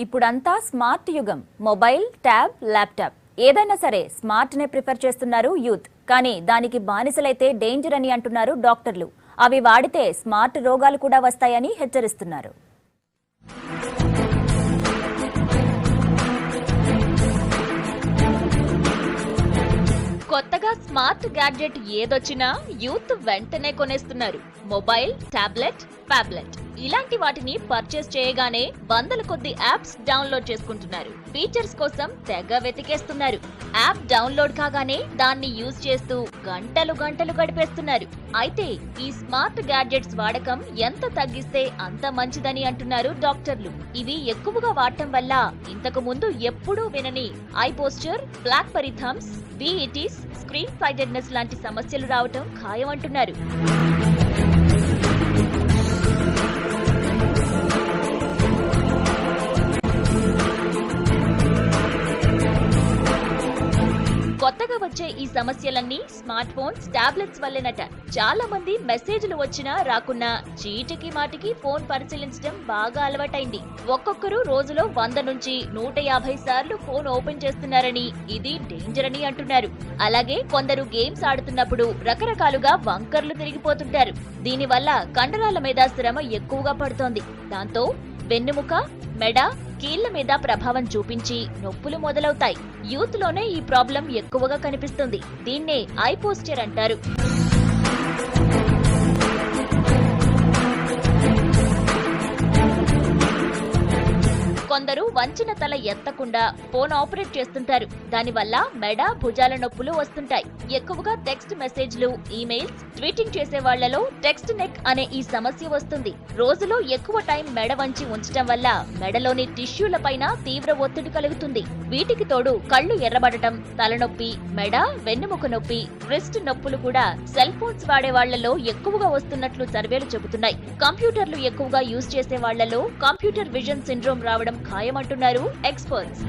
ఇప్పుడంతా స్మార్ట్ యుగం. Mobile, tab, laptop ఏదైనా సరే స్మార్ట్ నే ప్రిఫర్ చేస్తున్నారు యూత్. కానీ దానికి బానిసలైతే డేంజర్ అని అంటున్నారు డాక్టర్లు. అవి వాడితే స్మార్ట్ రోగాలు కూడా వస్తాయని హెచ్చరిస్తున్నారు. కొత్తగా స్మార్ట్ గ్యాడ్జెట్ ఏదొచ్చినా యూత్ వెంటనే కొనేస్తున్నారు. మొబైల్, టాబ్లెట్, ఫ్యాబ్లెట్ ఇలాంటి వాటిని పర్చేస్ చేయగానే వందల కొద్ది యాప్స్ డౌన్లోడ్ చేసుకుంటున్నారు. ఫీచర్స్ కోసం తెగ వెతికేస్తున్నారు. యాప్ డౌన్లోడ్ కాగానే దాన్ని యూజ్ చేస్తూ గంటలు గడిపేస్తున్నారు. అయితే ఈ స్మార్ట్ గ్యాడ్జెట్స్ వాడకం ఎంత తగ్గిస్తే అంత మంచిదని అంటున్నారు డాక్టర్లు. ఇవి ఎక్కువగా వాడటం వల్ల ఇంతకు ముందు ఎప్పుడూ వినని eye posture, black berry thumbs, VETs, screen sightedness లాంటి సమస్యలు రావటం ఖాయమంటున్నారు. కొత్తగా వచ్చే ఈ సమస్యలన్నీ స్మార్ట్ ఫోన్స్, టాబ్లెట్స్ వల్లేనట. చాలా మంది మెసేజ్లు వచ్చినా రాకున్నా చీటికి మాటికి ఫోన్ పరిశీలించడం బాగా అలవాటైంది. ఒక్కొక్కరు రోజులో 100 నుంచి 150 సార్లు ఫోన్ ఓపెన్ చేస్తున్నారని, ఇది డేంజర్ అని అంటున్నారు. అలాగే కొందరు గేమ్స్ ఆడుతున్నప్పుడు రకరకాలుగా వంకర్లు తిరిగిపోతుంటారు. దీనివల్ల కండరాల మీద శ్రమ ఎక్కువగా పడుతోంది. దాంతో వెన్నుముక, మెడ, కీళ్ల మీద ప్రభావం చూపించి నొప్పులు మొదలవుతాయి. యూత్ లోనే ఈ ప్రాబ్లం ఎక్కువగా కనిపిస్తుంది. దీన్నే ఐ పోస్చర్ అంటారు. కొందరు వంచిన తల ఎత్తకుండా ఫోన్ ఆపరేట్ చేస్తుంటారు. దానివల్ల మెడ, భుజాల నొప్పులు వస్తుంటాయి. ఎక్కువగా టెక్స్ట్ మెసేజ్లు, ఈమెయిల్స్, ట్వీటింగ్ చేసే వాళ్లలో టెక్స్ట్ నెక్ అనే ఈ సమస్య వస్తుంది. రోజులో ఎక్కువ టైం మెడ వంచి ఉంచడం వల్ల మెడలోని టిష్యూల పైన తీవ్ర ఒత్తిడి కలుగుతుంది. వీటికి తోడు కళ్లు ఎర్రబడటం, తలనొప్పి, మెడ, వెన్నుముక నొప్పి, రిస్ట్ నొప్పులు కూడా సెల్ ఫోన్స్ వాడే వాళ్లలో ఎక్కువగా వస్తున్నట్లు సర్వేలు చెబుతున్నాయి. కంప్యూటర్లు ఎక్కువగా యూజ్ చేసే వాళ్లలో కంప్యూటర్ విజన్ సిండ్రోమ్ రావడం ఖాయమంటున్నారు ఎక్స్పర్ట్స్.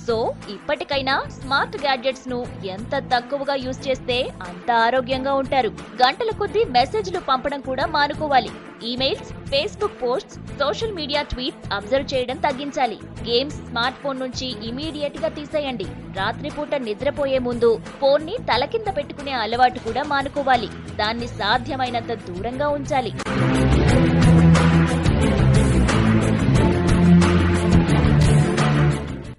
సో ఇప్పటికైనా స్మార్ట్ గ్యాడ్జెట్స్ ను ఎంత తక్కువగా యూజ్ చేస్తే అంత ఆరోగ్యంగా ఉంటారు. గంటల కొద్దీ మెసేజ్లు పంపడం కూడా మానుకోవాలి. Emails, Facebook posts, social media tweet observe చేయడం తగ్గించాలి. గేమ్స్ స్మార్ట్ ఫోన్ నుంచి ఇమీడియట్ గా తీసేయండి. రాత్రిపూట నిద్రపోయే ముందు ఫోన్ ని తల కింద పెట్టుకునే అలవాటు కూడా మానుకోవాలి. దాన్ని సాధ్యమైనంత దూరంగా ఉంచాలి.